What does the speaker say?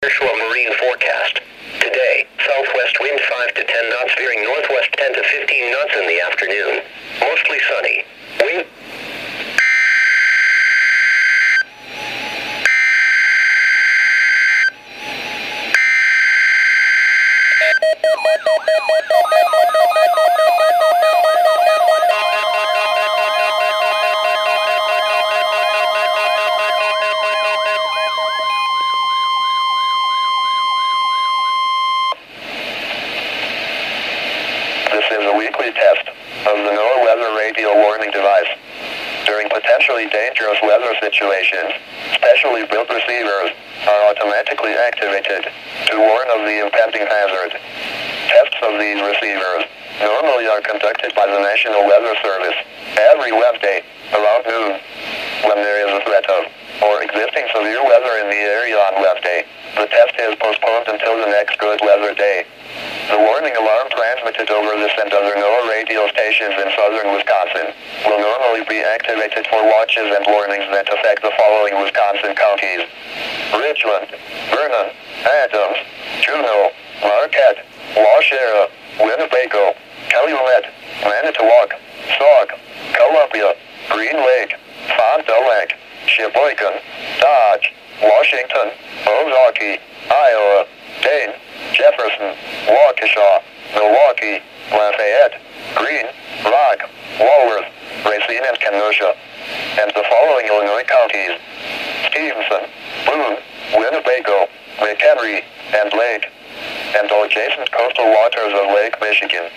Marine forecast. Today, southwest wind 5 to 10 knots veering northwest 10 to 15 knots in the afternoon. Mostly sunny. Wind. This is a weekly test of the NOAA Weather Radio Warning Device. During potentially dangerous weather situations, specially built receivers are automatically activated to warn of the impending hazard. Tests of these receivers normally are conducted by the National Weather Service every Wednesday around noon. When there is a threat of or existing severe weather in the area on Wednesday, the test is postponed until the next good weather day. The warning alarm transmitted over this and other NOAA radio stations in southern Wisconsin will normally be activated for watches and warnings that affect the following Wisconsin counties: Richland, Vernon, Adams, Juneau, Marquette, Waushara, Winnebago, Calumet, Manitowoc, Sauk, Columbia, Green Lake, Fond du Lac, Sheboygan, Dodge, Washington, Milwaukee, Iowa, Dane, Jefferson, Waukesha, Milwaukee, Lafayette, Greene, Rock, Walworth, Racine and Kenosha, and the following Illinois counties: Stevenson, Boone, Winnebago, McHenry, and Lake, and all adjacent coastal waters of Lake Michigan.